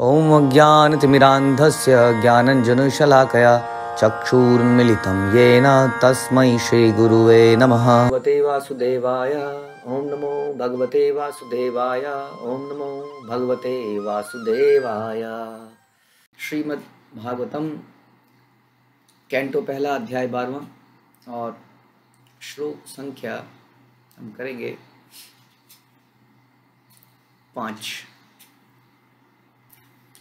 ॐ अज्ञानतिमिरान्धस्य ज्ञानञ्जनशलाकया चक्षुरुन्मिलितं येन तस्मै श्रीगुरुवे नमः। भगवते वासुदेवाय ॐ नमो भगवते वासुदेवाय ॐ नमो भगवते वासुदेवाय। श्रीमद् भागवतम कैंटो पहला अध्याय 12वां और श्लोक संख्या हम करेंगे 5।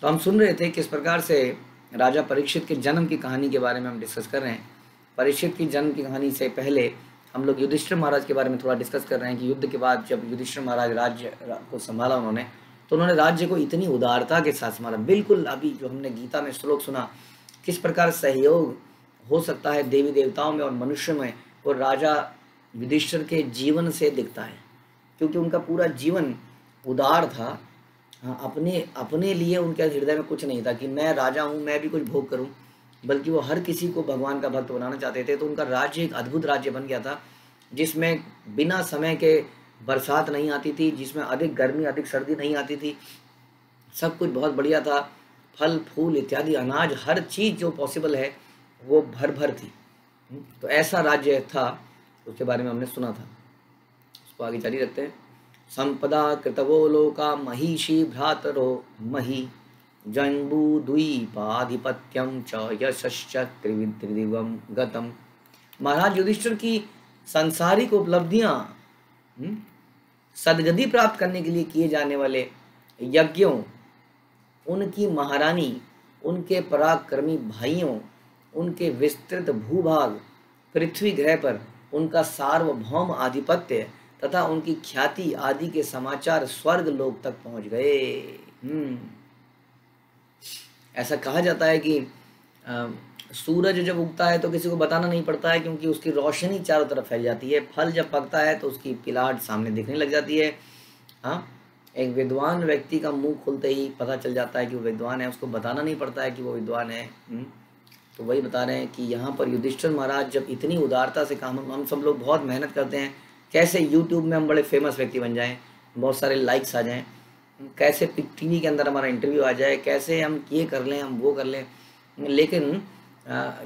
तो हम सुन रहे थे किस प्रकार से राजा परीक्षित के जन्म की कहानी के बारे में हम डिस्कस कर रहे हैं। परीक्षित की जन्म की कहानी से पहले हम लोग युधिष्ठिर महाराज के बारे में थोड़ा डिस्कस कर रहे हैं कि युद्ध के बाद जब युधिष्ठिर महाराज राज्य को संभाला उन्होंने, तो उन्होंने राज्य को इतनी उदारता के साथ संभाला। बिल्कुल अभी जो हमने गीता में श्लोक सुना, किस प्रकार सहयोग हो सकता है देवी देवताओं में और मनुष्य में, वो राजा युधिष्ठिर के जीवन से दिखता है, क्योंकि उनका पूरा जीवन उदार था। हाँ, अपने लिए उनके हृदय में कुछ नहीं था कि मैं राजा हूँ, मैं भी कुछ भोग करूँ, बल्कि वो हर किसी को भगवान का भक्त बनाना चाहते थे। तो उनका राज्य एक अद्भुत राज्य बन गया था, जिसमें बिना समय के बरसात नहीं आती थी, जिसमें अधिक गर्मी अधिक सर्दी नहीं आती थी, सब कुछ बहुत बढ़िया था। फल फूल इत्यादि अनाज हर चीज़ जो पॉसिबल है वो भर भर थी। तो ऐसा राज्य था, उसके बारे में हमने सुना था। उसको आगे जारी रखते हैं। संपदा कृतवो लोका महिषी भ्रातरो मही जम्बू द्वीपाधिपत्यम च यशश्च त्रिदिवम गतम। महाराज युधिष्ठिर की सांसारिक उपलब्धियां, सदगति प्राप्त करने के लिए किए जाने वाले यज्ञों, उनकी महारानी, उनके पराक्रमी भाइयों, उनके विस्तृत भूभाग, पृथ्वी ग्रह पर उनका सार्वभौम आधिपत्य तथा उनकी ख्याति आदि के समाचार स्वर्ग लोक तक पहुंच गए। ऐसा कहा जाता है कि सूरज जब उगता है तो किसी को बताना नहीं पड़ता है, क्योंकि उसकी रोशनी चारों तरफ फैल जाती है। फल जब पकता है तो उसकी पिलाट सामने दिखने लग जाती है। हाँ, एक विद्वान व्यक्ति का मुंह खुलते ही पता चल जाता है कि वो विद्वान है, उसको बताना नहीं पड़ता है कि वो विद्वान है। तो वही बता रहे हैं कि यहाँ पर युधिष्ठिर महाराज जब इतनी उदारता से काम, हम सब लोग बहुत मेहनत करते हैं कैसे यूट्यूब में हम बड़े फेमस व्यक्ति बन जाएं, बहुत सारे लाइक्स आ जाएं, कैसे टीवी के अंदर हमारा इंटरव्यू आ जाए, कैसे हम ये कर लें, हम वो कर लें। लेकिन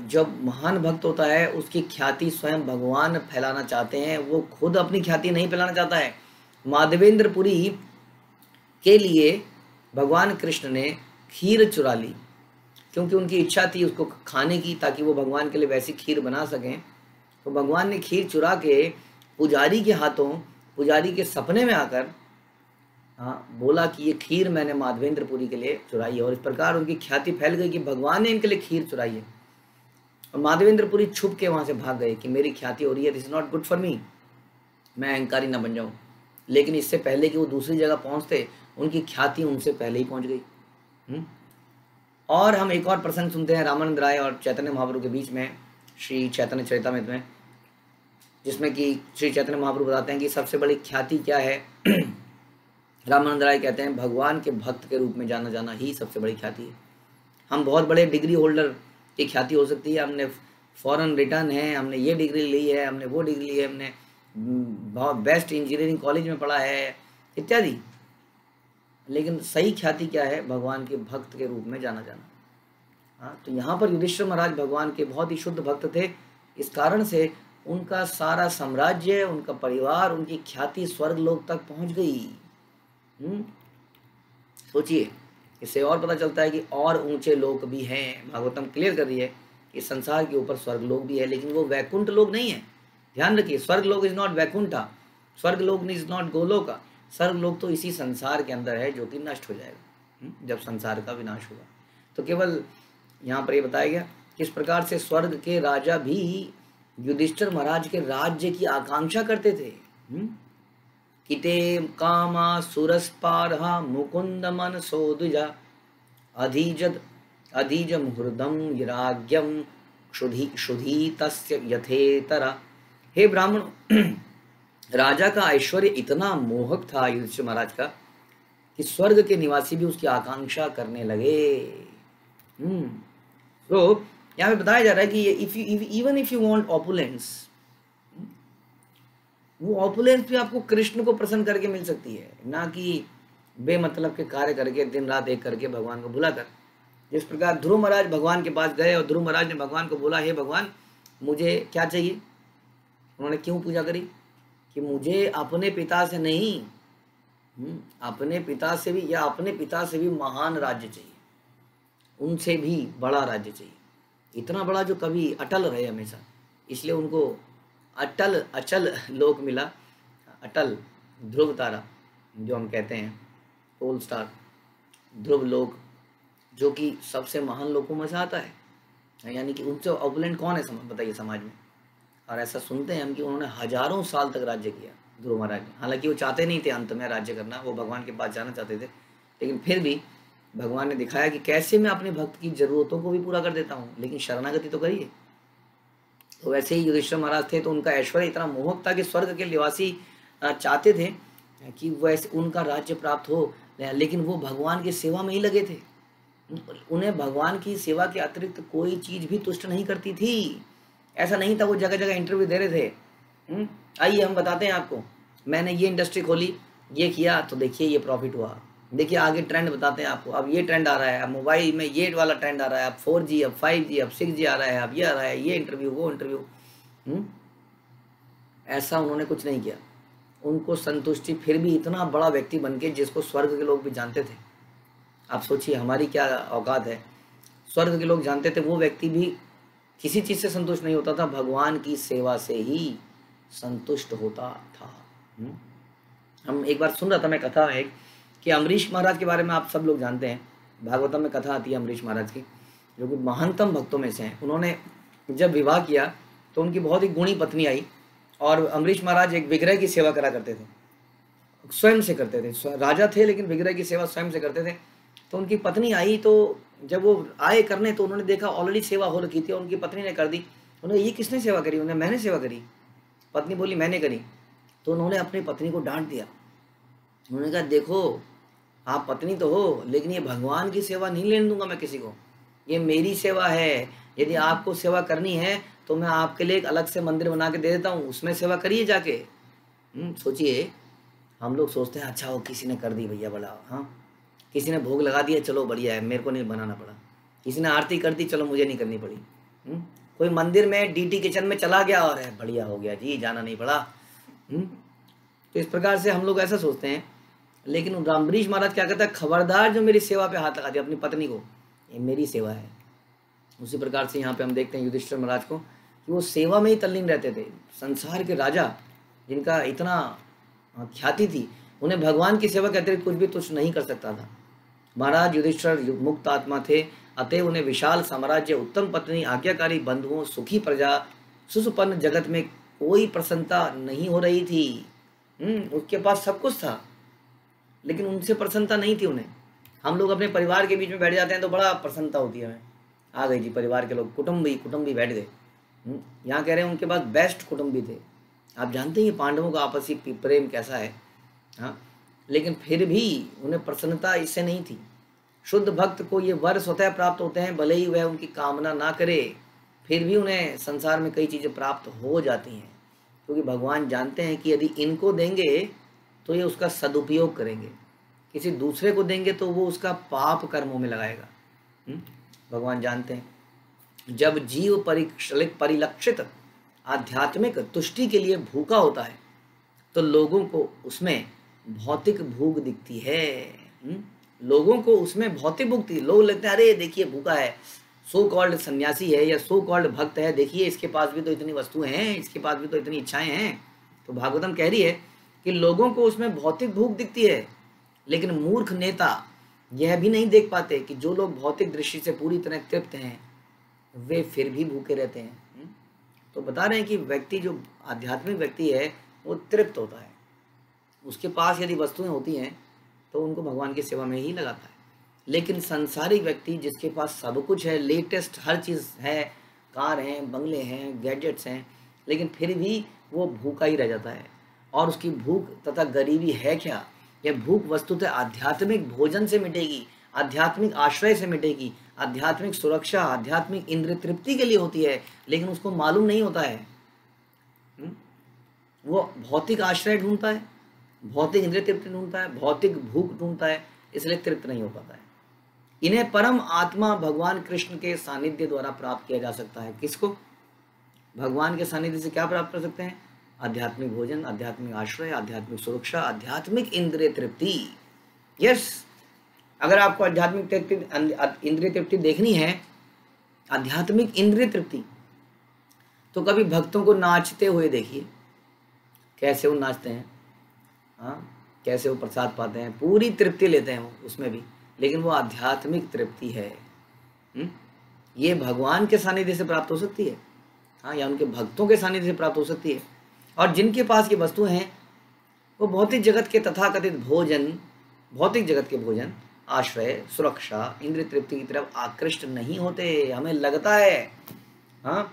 जब महान भक्त होता है उसकी ख्याति स्वयं भगवान फैलाना चाहते हैं, वो खुद अपनी ख्याति नहीं फैलाना चाहता है। माधवेंद्रपुरी के लिए भगवान कृष्ण ने खीर चुरा ली, क्योंकि उनकी इच्छा थी उसको खाने की, ताकि वो भगवान के लिए वैसी खीर बना सकें। तो भगवान ने खीर चुरा के पुजारी के हाथों, पुजारी के सपने में आकर बोला कि ये खीर मैंने माधवेंद्रपुरी के लिए चुराई है। और इस प्रकार उनकी ख्याति फैल गई कि भगवान ने इनके लिए खीर चुराई है। और माधवेंद्रपुरी छुप के वहाँ से भाग गए कि मेरी ख्याति हो रही है, this is not good for me, मैं अहंकारी ना बन जाऊँ। लेकिन इससे पहले कि वो दूसरी जगह पहुँचते, उनकी ख्याति उनसे पहले ही पहुँच गई। और हम एक और प्रसंग सुनते हैं रामानंद राय और चैतन्य महाप्रभु के बीच में, श्री चैतन्य चरितामृत में, जिसमें कि श्री चैतन्य महाप्रभु बताते हैं कि सबसे बड़ी ख्याति क्या है। रामानंद राय कहते हैं भगवान के भक्त के रूप में जाना जाना ही सबसे बड़ी ख्याति है। हम बहुत बड़े डिग्री होल्डर की ख्याति हो सकती है, हमने फॉरेन रिटर्न है, हमने ये डिग्री ली है, हमने वो डिग्री ली है, हमने बहुत बेस्ट इंजीनियरिंग कॉलेज में पढ़ा है इत्यादि। लेकिन सही ख्याति क्या है? भगवान के भक्त के रूप में जाना जाना। हाँ, तो यहाँ पर युधिष्ठिर महाराज भगवान के बहुत ही शुद्ध भक्त थे। इस कारण से उनका सारा साम्राज्य, उनका परिवार, उनकी ख्याति स्वर्ग लोक तक पहुंच गई। सोचिए, इससे और पता चलता है कि और ऊंचे लोक भी हैं। भागवतम क्लियर कर रही है कि संसार के ऊपर स्वर्ग लोक भी है, लेकिन वो वैकुंठ लोक नहीं है। ध्यान रखिए, स्वर्ग लोक इज नॉट वैकुंठा, स्वर्ग लोक इज नॉट गोलोका। स्वर्ग लोक तो इसी संसार के अंदर है, जो कि नष्ट हो जाएगा जब संसार का विनाश होगा। तो केवल यहाँ पर ये बताया गया किस प्रकार से स्वर्ग के राजा भी युधिष्ठिर महाराज के राज्य की आकांक्षा करते थे। किते कामा सुरस्पारहा मुकुंद मन सोदुजा अधीज मुहूर्दम राज्ञम क्षुधी तस्य यथेतरा। हे ब्राह्मण, राजा का ऐश्वर्य इतना मोहक था युधिष्ठिर महाराज का कि स्वर्ग के निवासी भी उसकी आकांक्षा करने लगे। तो यहाँ पे बताया जा रहा है कि even if you want opulence, वो ऑपुलेंस भी आपको कृष्ण को प्रसन्न करके मिल सकती है, ना कि बेमतलब के कार्य करके दिन रात एक करके भगवान को भुलाकर। जिस प्रकार ध्रुव महाराज भगवान के पास गए और ध्रुव महाराज ने भगवान को बोला, हे भगवान मुझे क्या चाहिए। उन्होंने क्यों पूजा करी कि मुझे अपने पिता से नहीं, अपने पिता से भी या अपने पिता से भी महान राज्य चाहिए, उनसे भी बड़ा राज्य चाहिए, इतना बड़ा जो कभी अटल रहे हमेशा। इसलिए उनको अटल अचल लोक मिला, अटल ध्रुव तारा जो हम कहते हैं, पोल स्टार, ध्रुव लोक, जो कि सबसे महान लोकों में से आता है। यानी कि उनसे ऑपोनेंट कौन है बताइए समाज में। और ऐसा सुनते हैं हम कि उन्होंने हजारों साल तक राज्य किया ध्रुव महाराज ने। हालांकि वो चाहते नहीं थे अंत में राज्य करना, वो भगवान के पास जाना चाहते थे, लेकिन फिर भी भगवान ने दिखाया कि कैसे मैं अपने भक्त की जरूरतों को भी पूरा कर देता हूँ, लेकिन शरणागति तो करिए। तो वैसे ही युधिष्ठिर महाराज थे, तो उनका ऐश्वर्य इतना मोहक था कि स्वर्ग के निवासी चाहते थे कि वैसे उनका राज्य प्राप्त हो, लेकिन वो भगवान की सेवा में ही लगे थे। उन्हें भगवान की सेवा के अतिरिक्त कोई चीज भी तुष्ट नहीं करती थी। ऐसा नहीं था वो जगह जगह इंटरव्यू दे रहे थे, आइए हम बताते हैं आपको, मैंने ये इंडस्ट्री खोली, ये किया, तो देखिए ये प्रॉफिट हुआ, देखिए आगे ट्रेंड बताते हैं आपको, अब ये ट्रेंड आ रहा है, अब मोबाइल में ये वाला ट्रेंड आ रहा है, अब 4G, अब 5G, अब 6G आ रहा है, अब ये आ रहा है, ये इंटरव्यू वो इंटरव्यू। ऐसा उन्होंने कुछ नहीं किया। उनको संतुष्टि फिर भी इतना बड़ा व्यक्ति बन के जिसको स्वर्ग के लोग भी जानते थे। आप सोचिए हमारी क्या औकात है, स्वर्ग के लोग जानते थे, वो व्यक्ति भी किसी चीज़ से संतुष्ट नहीं होता था, भगवान की सेवा से ही संतुष्ट होता था। हम एक बार सुन रहा था मैं कथा में एक, कि अमरीश महाराज के बारे में आप सब लोग जानते हैं, भागवतम में कथा आती है अमरीश महाराज की, जो कि महानतम भक्तों में से हैं। उन्होंने जब विवाह किया तो उनकी बहुत ही गुणी पत्नी आई, और अमरीश महाराज एक विग्रह की सेवा करा करते थे, स्वयं से करते थे, राजा थे लेकिन विग्रह की सेवा स्वयं से करते थे। तो उनकी पत्नी आई, तो जब वो आए करने तो उन्होंने देखा ऑलरेडी सेवा हो रखी थी, उनकी पत्नी ने कर दी। उन्होंने ये किसने सेवा करी, उन्होंने मैंने सेवा करी। पत्नी बोली मैंने करी। तो उन्होंने अपनी पत्नी को डांट दिया। उन्होंने कहा देखो आप पत्नी तो हो, लेकिन ये भगवान की सेवा नहीं लेने दूंगा मैं किसी को, ये मेरी सेवा है। यदि आपको सेवा करनी है तो मैं आपके लिए एक अलग से मंदिर बना के दे देता हूँ, उसमें सेवा करिए जाके। सोचिए, हम लोग सोचते हैं अच्छा हो किसी ने कर दी भैया बड़ा, हाँ किसी ने भोग लगा दिया चलो बढ़िया है, मेरे को नहीं बनाना पड़ा, किसी ने आरती कर दी चलो मुझे नहीं करनी पड़ी, कोई मंदिर में DT किचन में चला गया और है बढ़िया हो गया जी, जाना नहीं पड़ा। तो इस प्रकार से हम लोग ऐसा सोचते हैं। लेकिन अम्बरीश महाराज क्या कहता है, खबरदार जो मेरी सेवा पे हाथ लगा दिया अपनी पत्नी को, ये मेरी सेवा है। उसी प्रकार से यहाँ पे हम देखते हैं युधिष्ठिर महाराज को कि वो सेवा में ही तल्लीन रहते थे। संसार के राजा जिनका इतना ख्याति थी, उन्हें भगवान की सेवा के अतिरिक्त कुछ भी तुच्छ नहीं कर सकता था। महाराज युधिष्ठिर मुक्त आत्मा थे, अतएव उन्हें विशाल साम्राज्य, उत्तम पत्नी, आज्ञाकारी बंधुओं, सुखी प्रजा, सुसुपन्न जगत में कोई प्रसन्नता नहीं हो रही थी। उसके पास सब कुछ था लेकिन उनसे प्रसन्नता नहीं थी उन्हें। हम लोग अपने परिवार के बीच में बैठ जाते हैं तो बड़ा प्रसन्नता होती है हमें, आ गई जी परिवार के लोग, कुटुंबी बैठ गए। यहाँ कह रहे हैं उनके पास बेस्ट कुटुंबी थे। आप जानते हैं पांडवों का आपसी प्रेम कैसा है, हाँ, लेकिन फिर भी उन्हें प्रसन्नता इससे नहीं थी। शुद्ध भक्त को ये वर स्वतः प्राप्त होते हैं, भले ही वह उनकी कामना ना करे, फिर भी उन्हें संसार में कई चीज़ें प्राप्त हो जाती हैं, क्योंकि भगवान जानते हैं कि यदि इनको देंगे तो ये उसका सदुपयोग करेंगे, किसी दूसरे को देंगे तो वो उसका पाप कर्मों में लगाएगा। भगवान जानते हैं जब जीव परिलक्षित आध्यात्मिक तुष्टि के लिए भूखा होता है तो लोगों को उसमें भौतिक भूख दिखती है। लोगों को उसमें भौतिक भूख दिखती है। लोग लगते हैं अरे देखिए भूखा है, सो कॉल्ड सन्यासी है या सो कॉल्ड भक्त है, देखिए इसके पास भी तो इतनी वस्तुएं हैं, इसके पास भी तो इतनी इच्छाएं हैं। तो भागवतम कह रही है कि लोगों को उसमें भौतिक भूख दिखती है, लेकिन मूर्ख नेता यह भी नहीं देख पाते कि जो लोग भौतिक दृष्टि से पूरी तरह तृप्त हैं वे फिर भी भूखे रहते हैं। तो बता रहे हैं कि व्यक्ति जो आध्यात्मिक व्यक्ति है वो तृप्त होता है, उसके पास यदि वस्तुएं होती हैं तो उनको भगवान की सेवा में ही लगाता है। लेकिन संसारिक व्यक्ति जिसके पास सब कुछ है, लेटेस्ट हर चीज़ है, कार हैं, बंगले हैं, गैजेट्स हैं, लेकिन फिर भी वो भूखा ही रह जाता है। और उसकी भूख तथा गरीबी है क्या, यह भूख वस्तुतः आध्यात्मिक भोजन से मिटेगी, आध्यात्मिक आश्रय से मिटेगी, आध्यात्मिक सुरक्षा, आध्यात्मिक इंद्रिय तृप्ति के लिए होती है, लेकिन उसको मालूम नहीं होता है। वो भौतिक आश्रय ढूंढता है, भौतिक इंद्रिय तृप्ति ढूंढता है, भौतिक भूख ढूंढता है, इसलिए तृप्त नहीं हो पाता है। इन्हें परम आत्मा भगवान कृष्ण के सानिध्य द्वारा प्राप्त किया जा सकता है। किसको? भगवान के सानिध्य से क्या प्राप्त कर सकते हैं? आध्यात्मिक भोजन, आध्यात्मिक आश्रय, आध्यात्मिक सुरक्षा, आध्यात्मिक इंद्रिय तृप्ति। यस, अगर आपको आध्यात्मिक तृप्ति, इंद्रिय तृप्ति देखनी है, आध्यात्मिक इंद्रिय तृप्ति, तो कभी भक्तों को नाचते हुए देखिए, कैसे वो नाचते हैं, हाँ, कैसे वो प्रसाद पाते हैं, पूरी तृप्ति लेते हैं वो उसमें भी, लेकिन वो आध्यात्मिक तृप्ति है। ये भगवान के सानिध्य से प्राप्त हो सकती है, हाँ, या उनके भक्तों के सानिध्य से प्राप्त हो सकती है। और जिनके पास ये वस्तुएं हैं वो भौतिक जगत के तथाकथित भोजन, भौतिक जगत के भोजन, आश्रय, सुरक्षा, इंद्रिय तृप्ति की तरफ आकृष्ट नहीं होते। हमें लगता है, हाँ,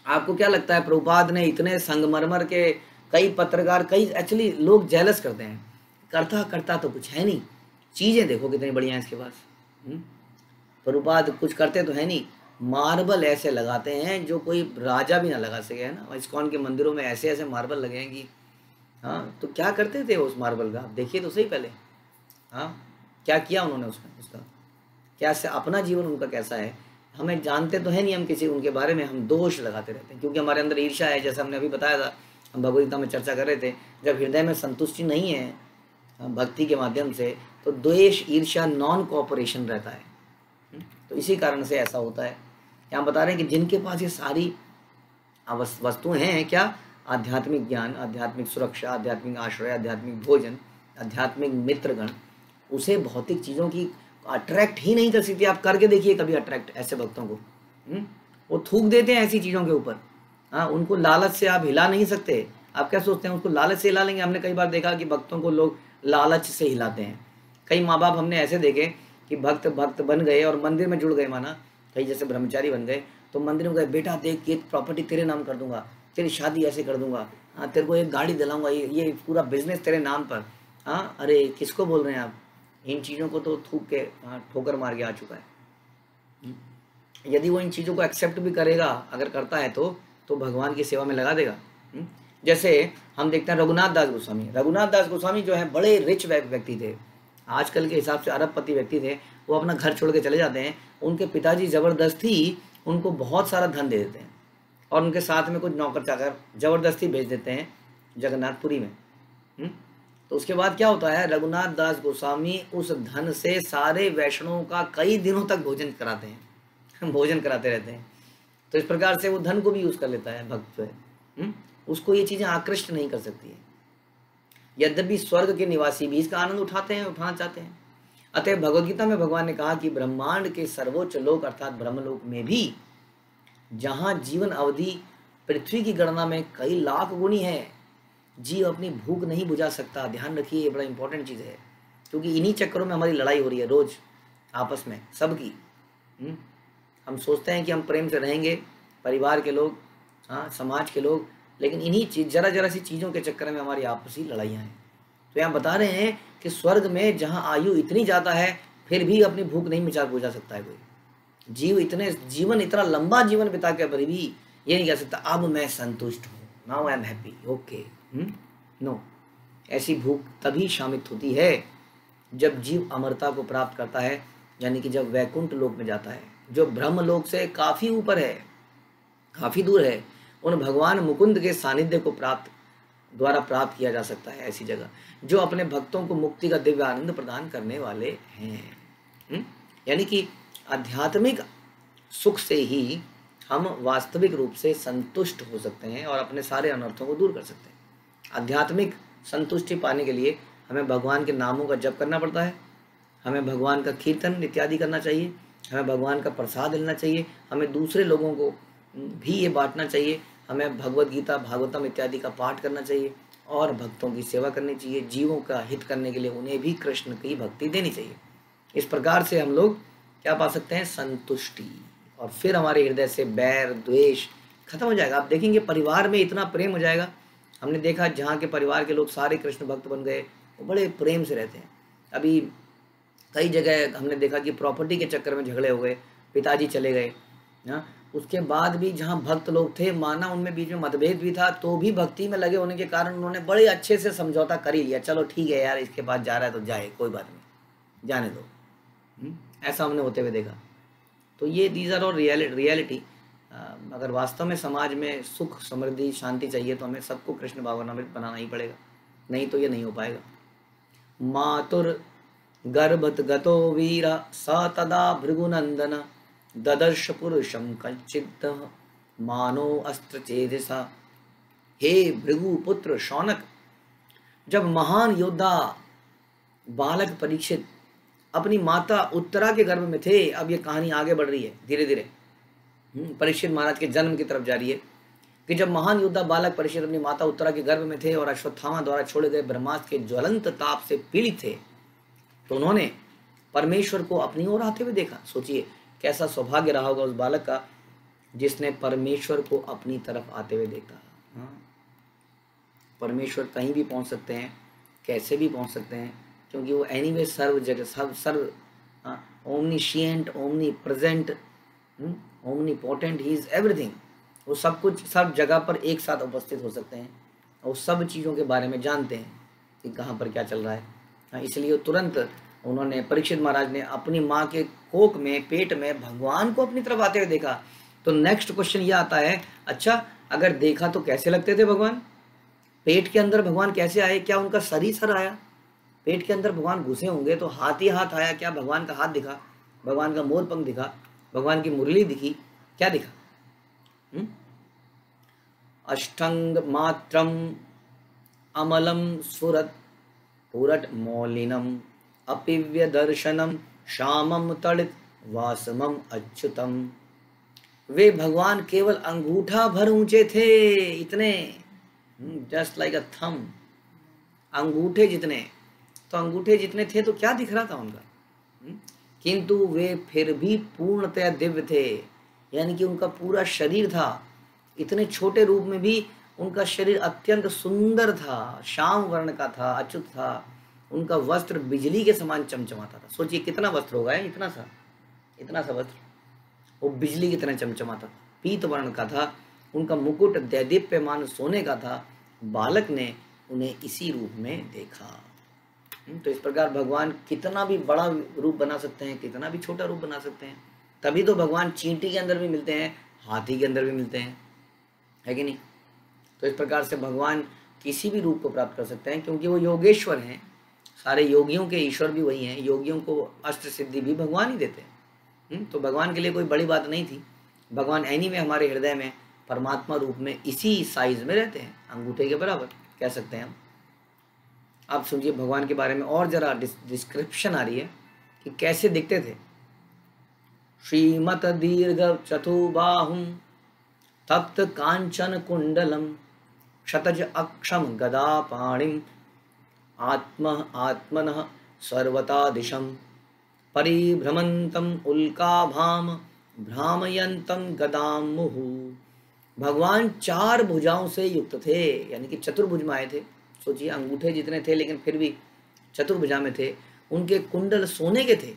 आपको क्या लगता है, प्रभुपाद ने इतने संगमरमर के कई पत्रकार, कई एक्चुअली लोग जेलस करते हैं, करता तो कुछ है नहीं, चीज़ें देखो कितनी बढ़िया हैं इसके पास। प्रभुपाद कुछ करते तो है नहीं, मार्बल ऐसे लगाते हैं जो कोई राजा भी ना लगा सके, है ना। इस्कॉन के मंदिरों में ऐसे ऐसे मार्बल लगे हैं कि, हाँ, तो क्या करते थे उस मार्बल का, आप देखिए तो सही पहले, हाँ, क्या किया उन्होंने उसमें, उसका क्या से अपना जीवन उनका कैसा है, हमें जानते तो है नहीं, हम किसी उनके बारे में हम दोष लगाते रहते हैं, क्योंकि हमारे अंदर ईर्ष्या है। जैसा हमने अभी बताया था, हम भगवद गीता में चर्चा कर रहे थे, जब हृदय में संतुष्टि नहीं है भक्ति के माध्यम से, तो द्वेष, ईर्ष्या, नॉन कोऑपरेशन रहता है। तो इसी कारण से ऐसा होता है। यहाँ बता रहे हैं कि जिनके पास ये सारी वस्तुएं हैं, क्या, आध्यात्मिक ज्ञान, आध्यात्मिक सुरक्षा, आध्यात्मिक आश्रय, आध्यात्मिक भोजन, आध्यात्मिक मित्रगण, उसे भौतिक चीज़ों की अट्रैक्ट ही नहीं कर सकती। आप करके देखिए कभी अट्रैक्ट ऐसे भक्तों को, वो थूक देते हैं ऐसी चीज़ों के ऊपर, हाँ, उनको लालच से आप हिला नहीं सकते। आप क्या सोचते हैं उसको लालच से हिला लेंगे? हमने कई बार देखा कि भक्तों को लोग लालच से हिलाते हैं। कई माँ बाप हमने ऐसे देखे कि भक्त बन गए और मंदिर में जुड़ गए, माना कई जैसे ब्रह्मचारी बन गए, तो मंदिर में गए, बेटा देख ये प्रॉपर्टी तेरे नाम कर दूंगा, तेरी शादी ऐसे कर दूंगा, हाँ, तेरे को एक गाड़ी दिलाऊंगा, ये पूरा बिजनेस तेरे नाम पर। हाँ, अरे किसको बोल रहे हैं आप? इन चीज़ों को तो थूक के, हाँ, ठोकर मार के आ चुका है। यदि वो इन चीज़ों को एक्सेप्ट भी करेगा, अगर करता है तो भगवान की सेवा में लगा देगा। जैसे हम देखते हैं रघुनाथ दास गोस्वामी जो है बड़े रिच व्यक्ति थे, आजकल के हिसाब से अरबपति व्यक्ति थे। वो अपना घर छोड़ के चले जाते हैं, उनके पिताजी ज़बरदस्ती उनको बहुत सारा धन दे देते हैं और उनके साथ में कुछ नौकर चाकर ज़बरदस्ती भेज देते हैं जगन्नाथपुरी में। तो उसके बाद क्या होता है, रघुनाथ दास गोस्वामी उस धन से सारे वैष्णवों का कई दिनों तक भोजन कराते हैं, भोजन कराते रहते हैं। तो इस प्रकार से वो धन को भी यूज़ कर लेता है भक्त जो है, उसको ये चीज़ें आकृष्ट नहीं कर सकती है। यद्यपि स्वर्ग के निवासी भी इसका आनंद उठाना चाहते हैं। अतः भगवद्गीता में भगवान ने कहा कि ब्रह्मांड के सर्वोच्च लोक अर्थात ब्रह्मलोक में भी, जहाँ जीवन अवधि पृथ्वी की गणना में कई लाख गुनी है, जीव अपनी भूख नहीं बुझा सकता। ध्यान रखिए, ये बड़ा इंपॉर्टेंट चीज़ है, क्योंकि इन्हीं चक्करों में हमारी लड़ाई हो रही है रोज आपस में सबकी। हम सोचते हैं कि हम प्रेम से रहेंगे, परिवार के लोग, हाँ, समाज के लोग, लेकिन इन्हीं जरा सी चीज़ों के चक्कर में हमारी आपसी लड़ाइयाँ हैं। तो यहाँ बता रहे हैं कि स्वर्ग में जहाँ आयु इतनी ज़्यादा है, फिर भी अपनी भूख नहीं बुझा सकता है कोई जीवन इतना लंबा जीवन बिता के पर भी ये नहीं कह सकता अब मैं संतुष्ट हूँ, now I am happy, okay, no. ऐसी भूख तभी शामित होती है जब जीव अमरता को प्राप्त करता है, यानी कि जब वैकुंठ लोक में जाता है, जो ब्रह्म लोक से काफ़ी ऊपर है, काफ़ी दूर है। उन भगवान मुकुंद के सानिध्य को द्वारा प्राप्त किया जा सकता है ऐसी जगह, जो अपने भक्तों को मुक्ति का दिव्य आनंद प्रदान करने वाले हैं। यानी कि आध्यात्मिक सुख से ही हम वास्तविक रूप से संतुष्ट हो सकते हैं और अपने सारे अनर्थों को दूर कर सकते हैं। आध्यात्मिक संतुष्टि पाने के लिए हमें भगवान के नामों का जप करना पड़ता है, हमें भगवान का कीर्तन इत्यादि करना चाहिए, हमें भगवान का प्रसाद लेना चाहिए, हमें दूसरे लोगों को भी ये बांटना चाहिए, हमें भगवद गीता, भागवतम इत्यादि का पाठ करना चाहिए और भक्तों की सेवा करनी चाहिए। जीवों का हित करने के लिए उन्हें भी कृष्ण की भक्ति देनी चाहिए। इस प्रकार से हम लोग क्या पा सकते हैं, संतुष्टि, और फिर हमारे हृदय से बैर द्वेष खत्म हो जाएगा। आप देखेंगे परिवार में इतना प्रेम हो जाएगा। हमने देखा जहाँ के परिवार के लोग सारे कृष्ण भक्त बन गए, वो बड़े प्रेम से रहते हैं। अभी कई जगह हमने देखा कि प्रॉपर्टी के चक्कर में झगड़े हो गए, पिताजी चले गए, हाँ, उसके बाद भी जहाँ भक्त लोग थे, माना उनमें बीच में मतभेद भी था, तो भी भक्ति में लगे होने के कारण उन्होंने बड़े अच्छे से समझौता कर ही लिया, चलो ठीक है यार, इसके बाद जा रहा है तो जाए, कोई बात नहीं, जाने दो। ऐसा हमने होते हुए देखा। तो ये दीज आर और रियलिटी। अगर वास्तव में समाज में सुख, समृद्धि, शांति चाहिए तो हमें सबको कृष्ण भावनामृत बनाना ही पड़ेगा, नहीं तो ये नहीं हो पाएगा। मातुर गर्भत गतो वीर स तदा भृगुनंदन ददर्श पुरुषम कंचित मानो अस्त्र चेदिसा। हे भृगु पुत्र शौनक, जब महान योद्धा बालक परीक्षित अपनी माता उत्तरा के गर्भ में थे, अब ये कहानी आगे बढ़ रही है धीरे धीरे, परीक्षित महाराज के जन्म की तरफ जा रही है, कि जब महान योद्धा बालक परीक्षित अपनी माता उत्तरा के गर्भ में थे और अश्वत्थामा द्वारा छोड़े गए ब्रह्मास्त्र के ज्वलंत ताप से पीड़ित थे, तो उन्होंने परमेश्वर को अपनी ओर आते हुए देखा। सोचिए कैसा सौभाग्य रहा होगा उस बालक का जिसने परमेश्वर को अपनी तरफ आते हुए देखा। परमेश्वर कहीं भी पहुंच सकते हैं, कैसे भी पहुंच सकते हैं, क्योंकि वो एनीवे सर्व जगह सर्व omniscient, omnipresent, omnipotent, he is everything. वो सब कुछ सब जगह पर एक साथ उपस्थित हो सकते हैं और सब चीज़ों के बारे में जानते हैं कि कहाँ पर क्या चल रहा है। इसलिए तुरंत उन्होंने, परीक्षित महाराज ने अपनी माँ के कोख में, पेट में भगवान को अपनी तरफ आते हुए देखा। तो नेक्स्ट क्वेश्चन ये आता है, अच्छा अगर देखा तो कैसे लगते थे भगवान? पेट के अंदर भगवान कैसे आए? क्या उनका सर आया? पेट के अंदर भगवान घुसे होंगे तो हाथ ही हाथ आया क्या? भगवान का हाथ दिखा, भगवान का मोर पंख दिखा, भगवान की मुरली दिखी, क्या दिखा? अष्टंग मात्रम अमलम स्फुरत पुरट मौलिनम अपिव्य दर्शनम श्यामम तड़ित वासमम अच्युतम। वे भगवान केवल अंगूठा भर ऊंचे थे, इतने, जस्ट लाइक अ थम, अंगूठे जितने। तो अंगूठे जितने थे तो क्या दिख रहा था उनका? किंतु वे फिर भी पूर्णतया दिव्य थे, यानी कि उनका पूरा शरीर था, इतने छोटे रूप में भी उनका शरीर अत्यंत सुंदर था, श्याम वर्ण का था, अच्युत था। उनका वस्त्र बिजली के समान चमचमाता था। सोचिए कितना वस्त्र होगा, इतना सा वस्त्र, वो बिजली की तरह चमचमाता था, पीत वर्ण का था। उनका मुकुट दैदीप्यमान सोने का था। बालक ने उन्हें इसी रूप में देखा। तो इस प्रकार भगवान कितना भी बड़ा रूप बना सकते हैं, कितना भी छोटा रूप बना सकते हैं। तभी तो भगवान चींटी के अंदर भी मिलते हैं, हाथी के अंदर भी मिलते हैं, है कि नहीं? तो इस प्रकार से भगवान किसी भी रूप को प्राप्त कर सकते हैं, क्योंकि वो योगेश्वर हैं। सारे योगियों के ईश्वर भी वही हैं, योगियों को अष्ट सिद्धि भी भगवान ही देते हैं। तो भगवान के लिए कोई बड़ी बात नहीं थी। भगवान एनीवे हमारे हृदय में परमात्मा रूप में इसी साइज में रहते हैं, अंगूठे के बराबर कह सकते हैं हम। आप सुनिए भगवान के बारे में और जरा डिस्क्रिप्शन आ रही है कि कैसे दिखते थे। श्रीमत दीर्घ चतुबाहुं तप्त कांचन कुंडलम क्षतज अक्षम गदा पाणिम आत्मनः सर्वता दिशम परिभ्रमंतम उल्काभाम भ्रामयंतम गदाम मुहु। भगवान 4 भुजाओं से युक्त थे, यानी कि चतुर्भुज में आए थे। सोचिए अंगूठे जितने थे लेकिन फिर भी चतुर्भुजा में थे। उनके कुंडल सोने के थे,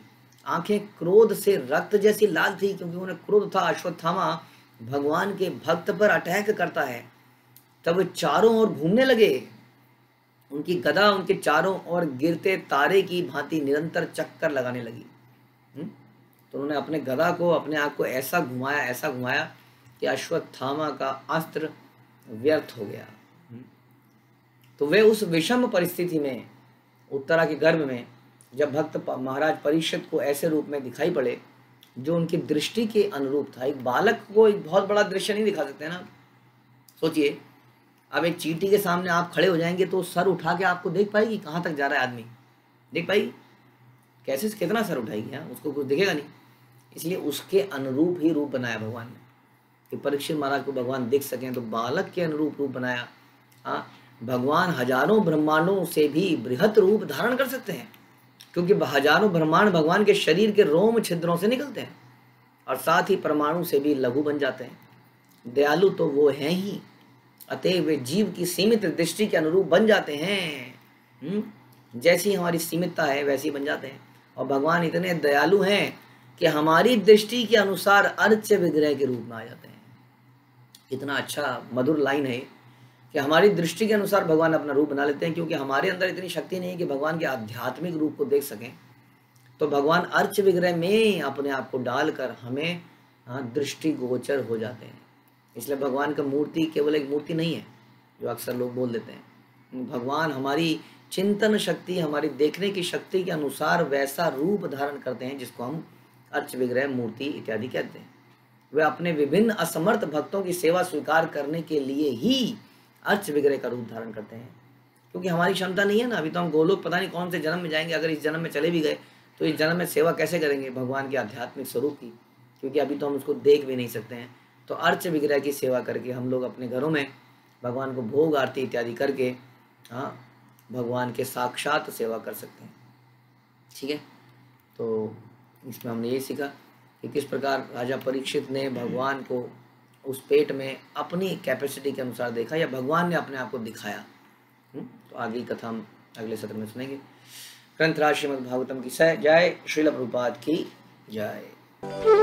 आंखें क्रोध से रक्त जैसी लाल थी, क्योंकि उन्हें क्रोध था। अश्वत्थामा भगवान के भक्त पर अटैक करता है, तब वे चारों ओर घूमने लगे। उनकी गदा उनके चारों ओर गिरते तारे की भांति निरंतर चक्कर लगाने लगी। तो उन्होंने अपने गदा को, अपने आप को ऐसा घुमाया कि अश्वत्थामा का अस्त्र व्यर्थ हो गया। तो वे उस विषम परिस्थिति में, उत्तरा के गर्भ में, जब भक्त महाराज परीक्षित को ऐसे रूप में दिखाई पड़े जो उनकी दृष्टि के अनुरूप था। एक बालक को एक बहुत बड़ा दृश्य नहीं दिखा सकते ना। सोचिए अब एक चींटी के सामने आप खड़े हो जाएंगे तो सर उठा के आपको देख पाएगी कहाँ तक जा रहा है आदमी? देख पाएगी? कैसे, कितना सर उठाएगी? उसको कुछ दिखेगा नहीं। इसलिए उसके अनुरूप ही रूप बनाया भगवान ने, कि परीक्षित महाराज को भगवान दिख सकें, तो बालक के अनुरूप रूप बनाया। भगवान हजारों ब्रह्मांडों से भी बृहत रूप धारण कर सकते हैं, क्योंकि हजारों ब्रह्मांड भगवान के शरीर के रोम छिद्रों से निकलते हैं और साथ ही परमाणु से भी लघु बन जाते हैं। दयालु तो वो हैं ही, अतः वे जीव की सीमित दृष्टि के अनुरूप बन जाते हैं। जैसी हमारी सीमितता है वैसी बन जाते हैं। और भगवान इतने दयालु हैं कि हमारी दृष्टि के अनुसार अर्च्य विग्रह के रूप में आ जाते हैं। कितना अच्छा मधुर लाइन है कि हमारी दृष्टि के अनुसार भगवान अपना रूप बना लेते हैं, क्योंकि हमारे अंदर इतनी शक्ति नहीं है कि भगवान के आध्यात्मिक रूप को देख सकें। तो भगवान अर्च्य विग्रह में अपने आप को डालकर हमें दृष्टि गोचर हो जाते हैं। इसलिए भगवान का मूर्ति केवल एक मूर्ति नहीं है जो अक्सर लोग बोल देते हैं। भगवान हमारी चिंतन शक्ति, हमारी देखने की शक्ति के अनुसार वैसा रूप धारण करते हैं जिसको हम अर्च्य विग्रह, मूर्ति इत्यादि कहते हैं। वे अपने विभिन्न असमर्थ भक्तों की सेवा स्वीकार करने के लिए ही अर्च्य विग्रह का रूप धारण करते हैं, क्योंकि हमारी क्षमता नहीं है ना। अभी तो हम गोलोक पता नहीं कौन से जन्म में जाएंगे, अगर इस जन्म में चले भी गए तो इस जन्म में सेवा कैसे करेंगे भगवान के आध्यात्मिक स्वरूप की, क्योंकि अभी तो हम उसको देख भी नहीं सकते हैं। तो अर्च्य विग्रह की सेवा करके हम लोग अपने घरों में भगवान को भोग आरती इत्यादि करके भगवान के साक्षात सेवा कर सकते हैं। ठीक है, तो इसमें हमने ये सीखा कि किस प्रकार राजा परीक्षित ने भगवान को उस पेट में अपनी कैपेसिटी के अनुसार देखा, या भगवान ने अपने आप को दिखाया। तो आगे कथा हम अगले सत्र में सुनेंगे। ग्रंथराज श्रीमद् भागवतम की जय, श्रील प्रभुपाद की जय।